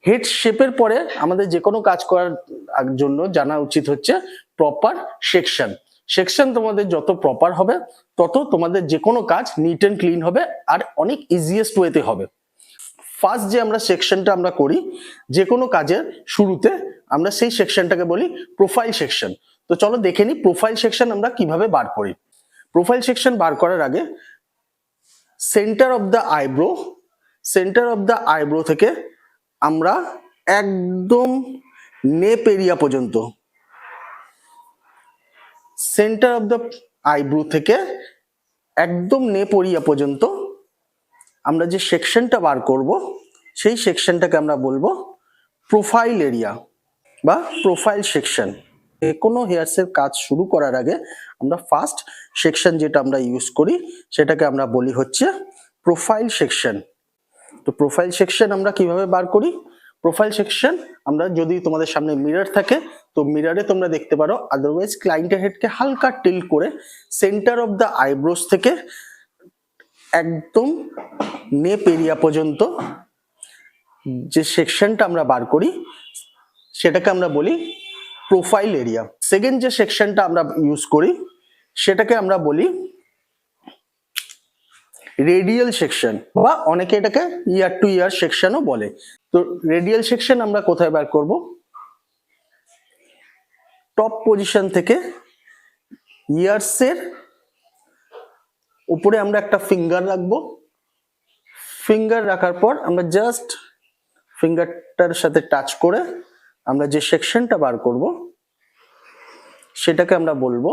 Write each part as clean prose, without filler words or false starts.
Head শেপের পরে আমাদের যে কোনো কাজ করার জন্য জানা উচিত হচ্ছে প্রপার সেকশন। সেকশন তোমাদের যত প্রপার হবে তত তোমাদের যে কোনো কাজ নিট এন্ড ক্লিন হবে আর অনেক ইজিয়েস্ট ওয়েতে হবে। ফার্স্ট যে আমরা সেকশনটা আমরা করি যে কোনো কাজের শুরুতে, আমরা সেই সেকশনটাকে বলি প্রোফাইল সেকশন। তো চলো দেখে নিই প্রোফাইল সেকশন আমরা কিভাবে বার করি। প্রোফাইল সেকশন বার করার আগে সেন্টার অফ দ্য আইব্রো থেকে আমরা একদম নেপ এরিয়া পর্যন্ত, সেন্টার অফ দ্য আইব্রো থেকে একদম নেপ এরিয়া পর্যন্ত আমরা যে সেকশনটা বার করব সেই সেকশনটাকে আমরা বলবো প্রোফাইল এরিয়া বা প্রোফাইল সেকশন। কোনো হেয়ারসের কাজ শুরু করার আগে আমরা ফার্স্ট সেকশন যেটা আমরা ইউজ করি সেটাকে আমরা বলি হচ্ছে প্রোফাইল সেকশন। তো প্রোফাইল সেকশন আমরা কিভাবে বার করি? প্রোফাইল সেকশন আমরা যদি তোমাদের সামনে মিরর থাকে তো মিররে তোমরা দেখতে পারো, আদারওয়াইজ ক্লায়েন্টের হেডকে হালকা টিল্ট করে সেন্টার অফ দ্য আইব্রোস থেকে একদম নেপ এরিয়া পর্যন্ত যে সেকশনটা আমরা বার করি সেটাকে আমরা বলি প্রোফাইল এরিয়া। সেকেন্ড যে সেকশনটা আমরা ইউজ করি সেটাকে আমরা বলি রেডিয়াল সেকশন বা অনেকে এটাকে ইয়ার টু ইয়ার সেকশনও বলে। তো রেডিয়াল সেকশন আমরা কোথায় বার করব? টপ পজিশন থেকে ইয়ার্সের উপরে আমরা একটা ফিঙ্গার রাখবো। ফিঙ্গার রাখার পর আমরা জাস্ট ফিঙ্গারটার সাথে টাচ করে আমরা যে সেকশনটা বার করব সেটাকে আমরা বলবো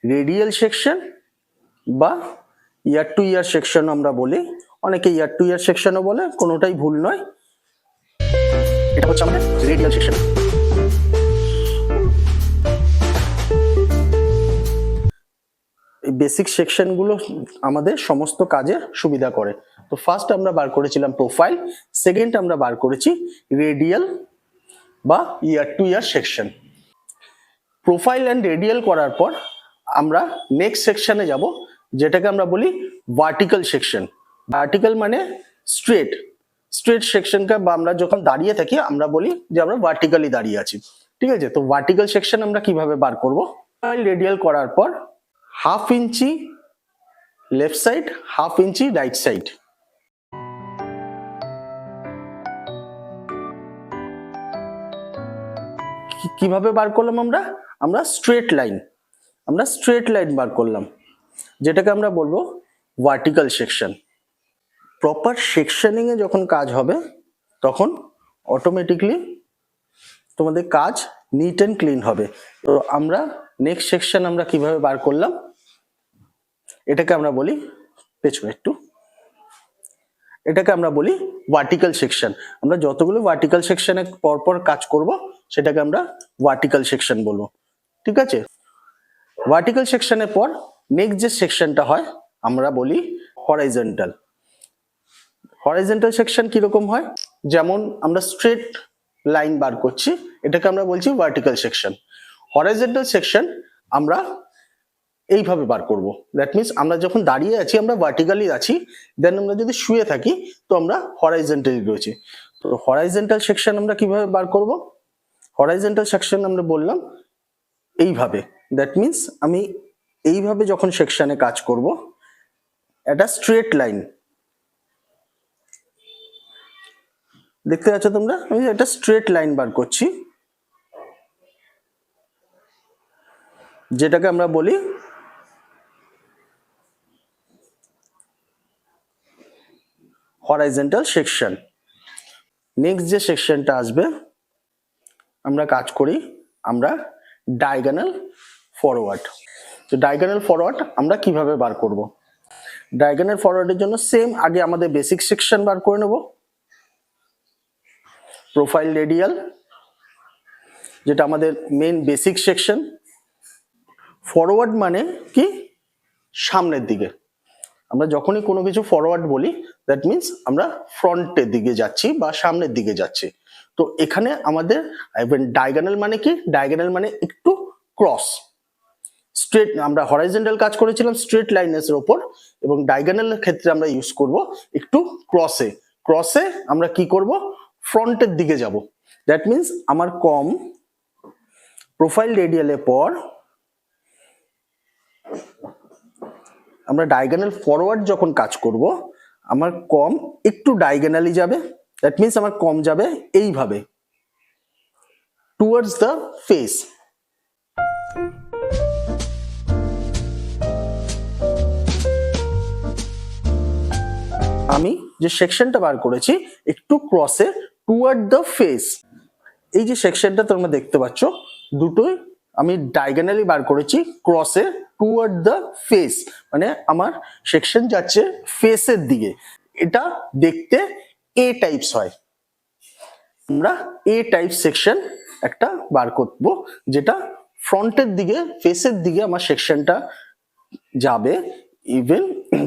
রেডিয়াল সেকশন বা ইয়ার টু ইয়ার সেকশন আমরা বলি। অনেকে ইয়ার টু ইয়ার সেকশনও বলে, কোনোটাই ভুল নয়। এটা হচ্ছে আমাদের রেডিয়াল সেকশন। এই বেসিক সেকশনগুলো আমাদের সমস্ত কাজে সুবিধা করে। তো ফার্স্ট আমরা বার করেছিলাম প্রোফাইল, সেকেন্ড আমরা বার করেছি রেডিয়াল বা ear to ear section. Profile and radial করার পর আমরা নেক্সট সেকশনে যাব যেটাকে আমরা বলি ভার্টিক্যাল সেকশন। ভার্টিক্যাল মানে স্ট্রেট সেকশনকে বা আমরা যখন দাঁড়িয়ে থাকি আমরা বলি যে আমরা ভার্টিক্যালি দাঁড়িয়ে আছি, ঠিক আছে? তো ভার্টিক্যাল সেকশন আমরা কিভাবে বার করব? রেডিয়াল করার পর 1/2 ইঞ্চি লেফট সাইড, 1/2 ইঞ্চি রাইট সাইড। কিভাবে বার করলাম আমরা স্ট্রেট লাইন বার করলাম, যেটাকে আমরা বলবো ভার্টিক্যাল সেকশন। প্রপার সেকশনিং এ যখন কাজ হবে তখন অটোমেটিকলি তোমাদের কাজ নিট এন্ড ক্লিন হবে। তো আমরা নেক্সট সেকশন আমরা কিভাবে বার করলাম এটাকে আমরা বলি এটাকে আমরা বলি ভার্টিক্যাল সেকশন। আমরা যতগুলো ভার্টিক্যাল সেকশনে পরপর কাজ করব সেটাকে আমরা ভার্টিক্যাল সেকশন বলবো, ঠিক আছে? ভার্টিক্যাল সেকশনের পর নেক্সট যে সেকশনটা হয় আমরা বলি হরাইজন্টাল। হরাইজন্টাল সেকশন কিরকম হয়? যেমন আমরা স্ট্রেট লাইন বার করছি, এটাকে আমরা বলছি ভার্টিক্যাল সেকশন। হরাইজন্টাল সেকশন আমরা এইভাবে বার করব। দ্যাট মিনস আমরা যখন দাঁড়িয়ে আছি আমরা ভার্টিক্যালি আছি, দেন আমরা যদি শুয়ে থাকি তো আমরা হরাইজন্টালি রয়েছি। তো হরাইজন্টাল সেকশন আমরা কিভাবে বার করব? হরাইজন্টাল সেকশন আমরা বললাম এইভাবে। দ্যাট মিনস আমি এইভাবে যখন সেকশনে কাজ করব, একটা স্ট্রেট লাইন দেখতে পাচ্ছ তোমরা, আমি একটা স্ট্রেট লাইন বার করছি যেটাকে আমরা বলি হরাইজন্টাল সেকশন। নেক্সট যে সেকশনটা আসবে আমরা কাজ করি আমরা ডায়াগোনাল ফরওয়ার্ড। তো ডায়াগোনাল ফরওয়ার্ড আমরা কিভাবে বার করব? ডায়াগোনাল ফরওয়ার্ডের জন্য সেম আগে আমাদের বেসিক সেকশন বার করে নেব। প্রোফাইল রেডিয়াল যেটা আমাদের মেন বেসিক সেকশন। ফরওয়ার্ড মানে কি? সামনের দিকে। আমরা যখনই কোনো কিছু ফরওয়ার্ড বলি দ্যাট মিনস আমরা ফ্রন্টের দিকে যাচ্ছি বা সামনের দিকে যাচ্ছি। তো এখানে আমাদের ডায়াগোনাল মানে কি? ডায়াগোনাল মানে একটু ক্রস। স্ট্রেট আমরা হরাইজন্টাল কাজ করেছিলাম স্ট্রেট লাইনের উপর, এবং ডায়াগোনালের ক্ষেত্রে আমরা ইউজ করব একটু ক্রসে আমরা কি করব? ফ্রন্টের দিকে যাব। দ্যাট মিনস আমার কম প্রোফাইল রেডিয়ালের পর আমরা ডায়াগোনাল ফরওয়ার্ড যখন কাজ করব, আমার কম একটু ডায়াগোনালি যাবে। দ্যাট মিনস আমার কম যাবে এইভাবে টুয়ার্ডস দ্য ফেস। আমি যে সেকশনটা বার করেছি একটু ক্রসে টুয়ার্ড দ্য ফেস। এই যে সেকশনটা তোমরা দেখতে পাচ্ছ, দুটোই আমি ডায়াগোনালি বার করেছি ক্রসে টুয়ার্ড দ্য ফেস, মানে আমার সেকশন যাচ্ছে ফেসের দিকে। এটা দেখতে এ টাইপস হয়। আমরা এ টাইপ সেকশন একটা বার করব, যেটা ফ্রন্টের দিকে ফেসের দিকে আমার সেকশনটা যাবে, ইভেন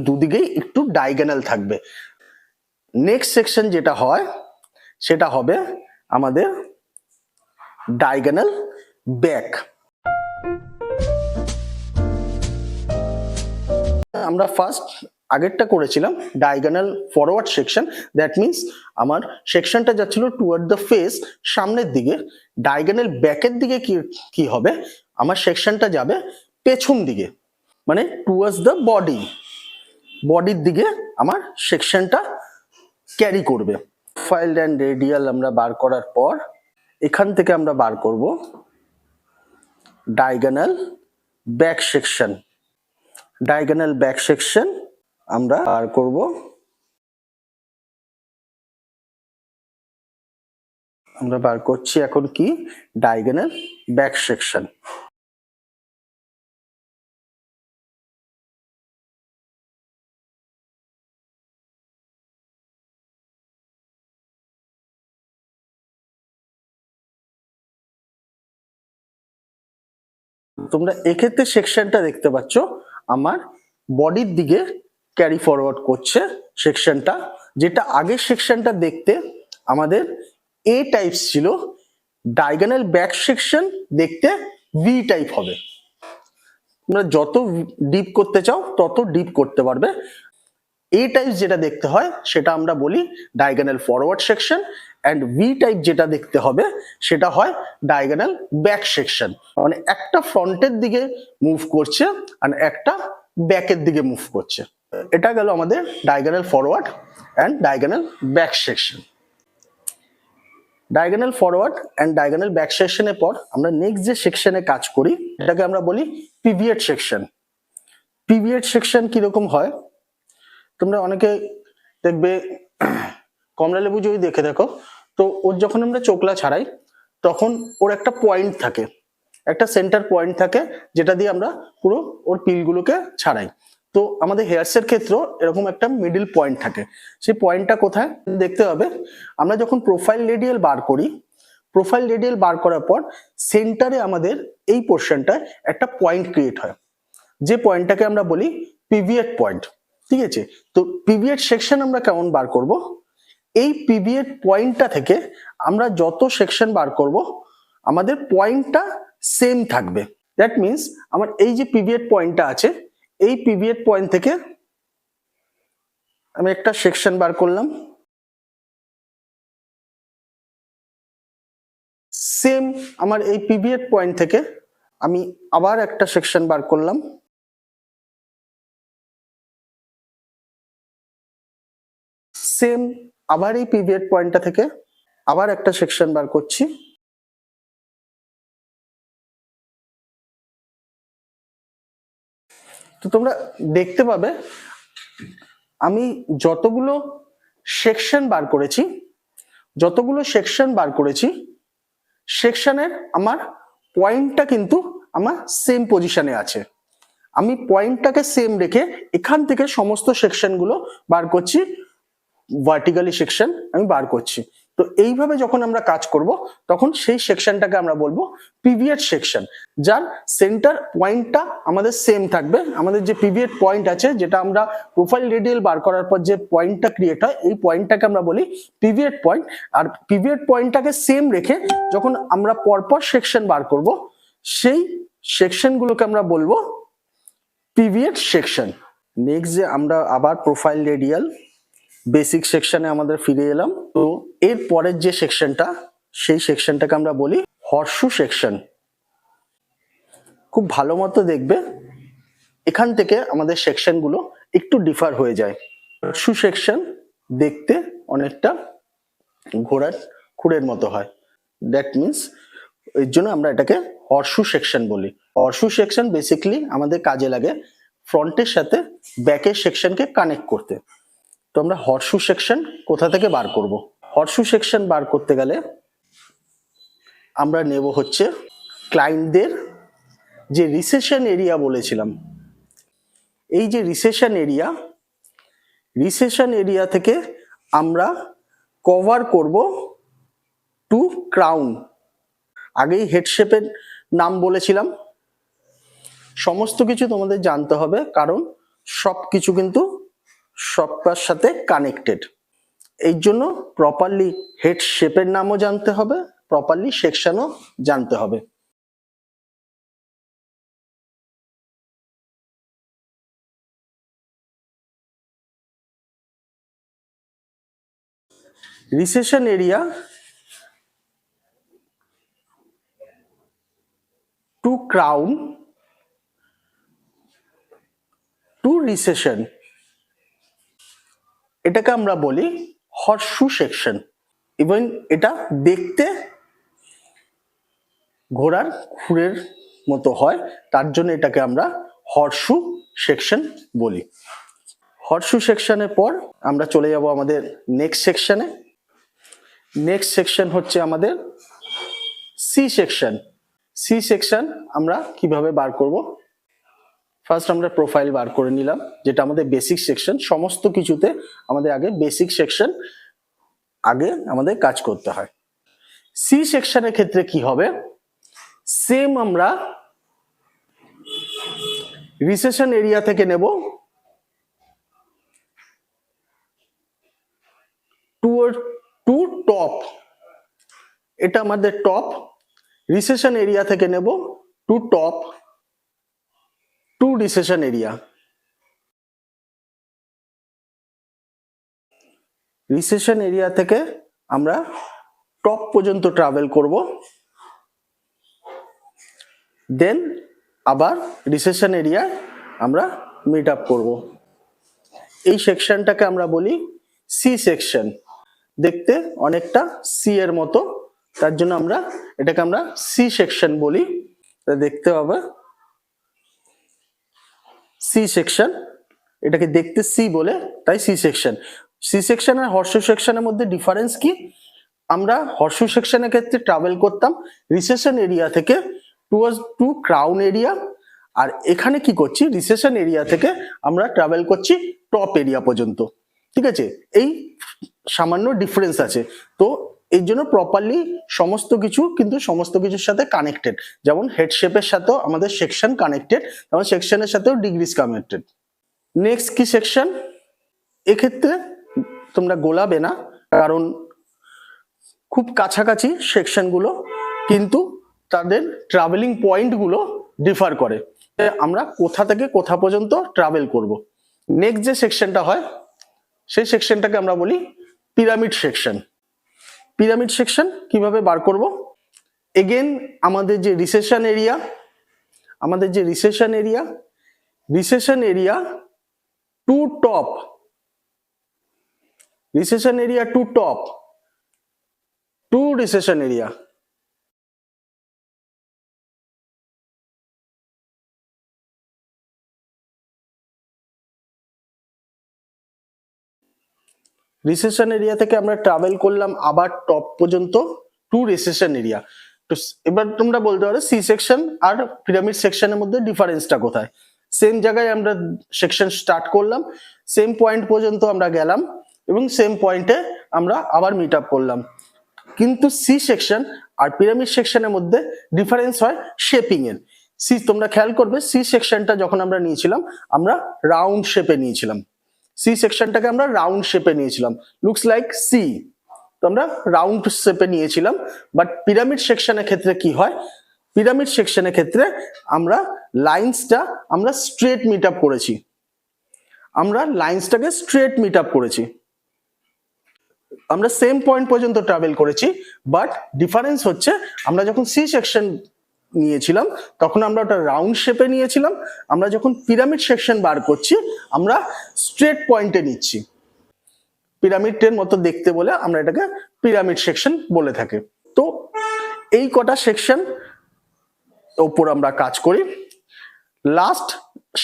দুদিকেই একটু ডায়াগোনাল থাকবে। নেক্সট সেকশন যেটা হয় সেটা হবে আমাদের ডায়াগোনাল ব্যাক। আমরা ফার্স্ট আগেরটা করেছিলাম diagonal forward section. That means আমার সেকশনটা যাচ্ছিল টুয়ার্ড দ্য ফেস, সামনের দিকে। ডায়াগোনাল ব্যাকের দিকে কি হবে, আমার সেকশনটা যাবে পেছন দিকে, মানে টুয়ার্ডস দ্য বডি। বডির দিকে আমার সেকশনটা ক্যারি করবে। প্রোফাইল অ্যান্ড রেডিয়াল আমরা বার করার পর এখান থেকে আমরা বার করব diagonal back section. Diagonal back section আমরা বার করব। আমরা বার করছি এখন কি ডায়াগোনাল ব্যাক সেকশন। তোমরা এক্ষেত্রে সেকশনটা দেখতে পাচ্ছ আমার বডির দিকে ক্যারি ফরওয়ার্ড করছে সেকশনটা, যেটা আগের সেকশনটা দেখতে আমাদের এ টাইপ ছিল। ডায়াগোনাল ব্যাক সেকশন দেখতে ভি টাইপ হবে। তোমরা যত ডিপ করতে চাও তত ডিপ করতে পারবে। এ টাইপ যেটা দেখতে হয় সেটা আমরা বলি diagonal forward section, and V type যেটা দেখতে হবে সেটা হয় ডায়াগোনাল ব্যাক সেকশন। মানে একটা ফ্রন্টের দিকে মুভ করছে আর একটা ব্যাকের দিকে মুভ করছে। এটা গেল আমাদের diagonal forward and diagonal back section. Diagonal forward and diagonal back সেকশনের পর আমরা নেক্সট যে সেকশনে কাজ করি এটাকে আমরা বলি পিভিয়েট সেকশন। পিভিয়েট সেকশন কিরকম হয়, তোমরা অনেকে দেখবে কমলালেবু যদি দেখে দেখো, তো ওর যখন আমরা চোখলা ছাড়াই তখন ওর একটা পয়েন্ট থাকে, একটা সেন্টার পয়েন্ট থাকে, যেটা দিয়ে আমরা পুরো ওর পিলগুলোকে ছাড়াই। তো আমাদের হেয়ারসের ক্ষেত্রেও এরকম একটা মিডল পয়েন্ট থাকে। সেই পয়েন্টটা কোথায় দেখতে হবে, আমরা যখন প্রোফাইল রেডিয়াল বার করি, প্রোফাইল রেডিয়াল বার করার পর সেন্টারে আমাদের এই পোর্শনটায় একটা পয়েন্ট ক্রিয়েট হয়, যে পয়েন্টটাকে আমরা বলি পিভিয়েট পয়েন্ট। ঠিক আছে, তো পিভিয়েট সেকশন আমরা কেমন বার করব, এই পিভিয়েট পয়েন্টটা থেকে আমরা যত সেকশন বার করব আমাদের পয়েন্টটা সেম থাকবে। দ্যাট মিনস আমার এই যে পিভিয়েট পয়েন্টটা আছে, এই পিভিয়েট পয়েন্ট থেকে আমি একটা সেকশন বার করলাম, সেম আমার এই পিভিয়েট পয়েন্ট থেকে আমি আবার একটা সেকশন বার করলাম, সেম আবার এই পিভিয়েট পয়েন্টটা থেকে আবার একটা সেকশন বার করছি। তো তোমরা দেখতে পাবে আমি যতগুলো সেকশন বার করেছি সেকশনের আমার পয়েন্টটা কিন্তু আমার সেম পজিশনে আছে। আমি পয়েন্টটাকে সেম রেখে এখান থেকে সমস্ত সেকশনগুলো বার করছি, ভার্টিক্যালি সেকশন আমি বার করছি। তো এইভাবে যখন আমরা কাজ করব তখন সেই সেকশনটাকে আমরা বলবো পিভিয়েট সেকশন, যার সেন্টার পয়েন্টটা আমাদের সেম থাকবে। আমাদের যে পিভিয়েট পয়েন্ট আছে, যেটা আমরা প্রোফাইল রেডিয়াল বার করার পর যে পয়েন্টটা ক্রিয়েট হয়, এই পয়েন্টটাকে আমরা বলি পিভিয়েট পয়েন্ট। আর পিভিয়েট পয়েন্টটাকে সেম রেখে যখন আমরা পরপর সেকশন বার করব, সেই সেকশনগুলোকে আমরা বলবো পিভিয়েট সেকশন। নেক্সট যে আমরা আবার প্রোফাইল রেডিয়াল বেসিক সেকশনে আমাদের ফিরে এলাম। তো এর পরের যে সেকশনটা, সেই সেকশনটাকে আমরা বলি হর্সশু সেকশন। খুব ভালো মতো দেখবে, এখান থেকে আমাদের সেকশনগুলো একটু ডিফার হয়ে যায়। হর্সশু সেকশন দেখতে অনেকটা ঘোড়ার খুরের মতো হয়, দ্যাট মিনস এর জন্য আমরা এটাকে হর্সশু সেকশন বলি। হর্সশু সেকশন বেসিক্যালি আমাদের কাজে লাগে ফ্রন্টের সাথে ব্যাকের সেকশনকে কানেক্ট করতে। তো আমরা হর্সশু সেকশন কোথা থেকে বার করব? হর্সশু সেকশন বার করতে গেলে আমরা নেব হচ্ছে ক্লায়েন্টদের যে রিসেশন এরিয়া বলেছিলাম, এই যে রিসেশন এরিয়া থেকে আমরা কভার করব টু ক্রাউন। আগেই হেড শেপের নাম বলেছিলাম, সমস্ত কিছু তোমাদের জানতে হবে, কারণ সবকিছু কিন্তু সবটার সাথে কানেক্টেড। এই জন্য প্রপারলি হেড শেপের নামও জানতে হবে, প্রপারলি সেকশনও জানতে হবে। Recession area to crown to recession, এটাকে আমরা বলি হর্সশু সেকশন। ইভেন এটা দেখতে ঘোড়ার খুরের মতো হয়, তার জন্য এটাকে আমরা হর্সশু সেকশন বলি। হর্সশু সেকশনের পর আমরা চলে যাব আমাদের নেক্সট সেকশনে। নেক্সট সেকশন হচ্ছে আমাদের সি সেকশন। সি সেকশন আমরা কিভাবে বার করব? ফার্স্ট আমরা প্রোফাইল বার করে নিলাম, যেটা আমাদের বেসিক সেকশন। সমস্ত কিছুতে আমাদের আগে বেসিক সেকশন আগে আমাদের কাজ করতে হয়। সি সেকশনের ক্ষেত্রে কি হবে? সেম আমরা রিসেশন এরিয়া থেকে নেব টু টপ, এটা আমাদের টপ। রিসেশন এরিয়া থেকে নেব to top to recession area. Recession area থেকে আমরা টপ পর্যন্ত ট্রাভেল করব, দেন আবার রিসেশন এরিয়া আমরা মিট আপ করব। এই সেকশনটাকে আমরা বলি সি সেকশন। দেখতে অনেকটা সি এর মতো, তার জন্য আমরা এটাকে আমরা সি সেকশন বলি। দেখতে হবে সি সেকশন, এটাকে দেখতে সি বলে তাই সি সেকশন। সি সেকশন আর হর্সশু সেকশনের মধ্যে ডিফারেন্স কি? আমরা হর্সশু সেকশনের ক্ষেত্রে ট্রাভেল করতাম রিসেশন এরিয়া থেকে টু ক্রাউন এরিয়া, আর এখানে কি করছি? রিসেশন এরিয়া থেকে আমরা ট্রাভেল করছি টপ এরিয়া পর্যন্ত। ঠিক আছে, এই সামান্য ডিফারেন্স আছে। তো এই জন্য প্রপারলি সমস্ত কিছু কিন্তু সমস্ত কিছুর সাথে কানেক্টেড। যেমন হেড শেপের সাথেও আমাদের সেকশন কানেক্টেড, তেমন সেকশনের সাথেও ডিগ্রিজ কানেক্টেড। নেক্সট কি সেকশন? এক্ষেত্রে তোমরা গোলাবে না, কারণ খুব কাছাকাছি সেকশনগুলো, কিন্তু তাদের ট্রাভেলিং পয়েন্টগুলো ডিফার করে। আমরা কোথা থেকে কোথা পর্যন্ত ট্রাভেল করব। নেক্সট যে সেকশনটা হয় সেই সেকশনটাকে আমরা বলি পিরামিড সেকশন। পিরামিড সেকশন কিভাবে বার করব? এগেন আমাদের যে recession area to top, recession area to top to recession area. Recession area থেকে আমরা ট্রাভেল করলাম আবার টপ পর্যন্ত টু রিসেশন এরিয়া। তো এবার তোমরা বলতে পারো সি সেকশন আর পিরামিড সেকশনের মধ্যে ডিফারেন্সটা কোথায়? সেম জায়গায় আমরা সেকশন স্টার্ট করলাম, সেম পয়েন্ট পর্যন্ত আমরা গেলাম এবং সেম পয়েন্টে আমরা আবার মিট আপ করলাম, কিন্তু সি সেকশন আর পিরামিড সেকশনের মধ্যে ডিফারেন্স হয় শেপিং এর। সি তোমরা খেয়াল করবে, সি সেকশনটা যখন আমরা নিয়েছিলাম আমরা রাউন্ড শেপে নিয়েছিলাম, সি সেকশনটাকে আমরা রাউন্ড শেপে নিয়েছিলাম, লুকস লাইক সি, তো আমরা রাউন্ড শেপে নিয়েছিলাম। বাট পিরামিড সেকশনের ক্ষেত্রে কি হয়? পিরামিড সেকশনের ক্ষেত্রে আমরা লাইন্সটা আমরা স্ট্রেট মিট আপ করেছি, আমরা লাইন্সটাকে স্ট্রেট মিট আপ করেছি। আমরা সেম পয়েন্ট পর্যন্ত ট্রাভেল করেছি, বাট ডিফারেন্স হচ্ছে আমরা যখন সি সেকশন নিয়েছিলাম তখন আমরা ওটা রাউন্ড শেপে নিয়েছিলাম, আমরা যখন পিরামিড সেকশন বার করছি আমরা স্ট্রেট পয়েন্টে নিচ্ছি। পিরামিডের মতো দেখতে বলে আমরা এটাকে পিরামিড সেকশন বলে থাকি। তো এই কটা সেকশন ওপর আমরা কাজ করি। লাস্ট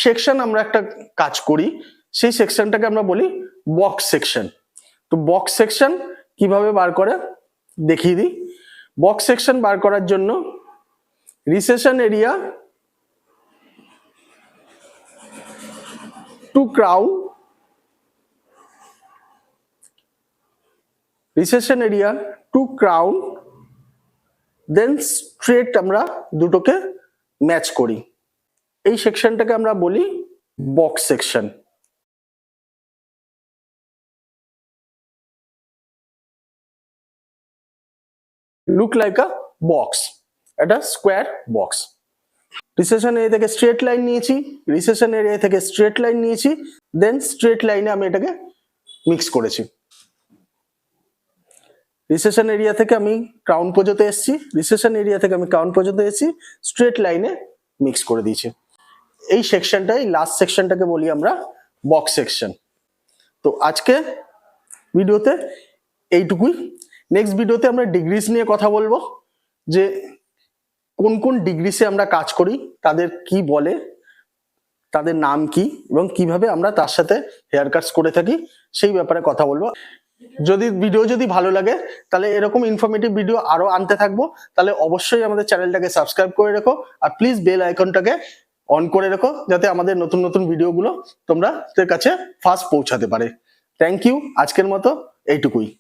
সেকশন আমরা একটা কাজ করি, সেই সেকশনটাকে আমরা বলি বক্স সেকশন। তো বক্স সেকশন কিভাবে বার করে দেখিয়ে দিই। বক্স সেকশন বার করার জন্য recession area to crown, recession area to crown, then straight আমরা দুটোকে ম্যাচ করি। এই সেকশনটাকে আমরা বলি box section. Look like a box, এটা স্কোয়ার বক্স। রিসেশন এরিয়া থেকে স্ট্রেট লাইন নিয়েছি, রিসেশন এরিয়া থেকে স্ট্রেট লাইন নিয়েছি, দেন স্ট্রেট লাইনে আমি এটাকে মিক্স করেছি। রিসেশন এরিয়া থেকে আমি ক্রাউন পর্যন্ত এসেছি, রিসেশন এরিয়া থেকে আমি ক্রাউন পর্যন্ত এসেছি, স্ট্রেট লাইনে মিক্স করে দিয়েছি। এই সেকশনটাই লাস্ট সেকশনটাকে বলি আমরা বক্স সেকশন। তো আজকে ভিডিওতে এইটুকুই। নেক্সট ভিডিওতে আমরা ডিগ্রিস নিয়ে কথা বলবো, যে কোন কোন ডিগ্রিসে আমরা কাজ করি, তাদের কি বলে, তাদের নাম কি, এবং কিভাবে আমরা তার সাথে হেয়ার কাটস করে থাকি সেই ব্যাপারে কথা বলবো। ভিডিও যদি ভালো লাগে তাহলে এরকম ইনফরমেটিভ ভিডিও আরো আনতে থাকবো, তাহলে অবশ্যই আমাদের চ্যানেলটাকে সাবস্ক্রাইব করে রেখো, আর প্লিজ বেল আইকনটাকে অন করে রেখো যাতে আমাদের নতুন নতুন ভিডিওগুলো তোমাদের কাছে ফার্স্ট পৌঁছাতে পারে। থ্যাংক ইউ, আজকের মতো এইটুকুই।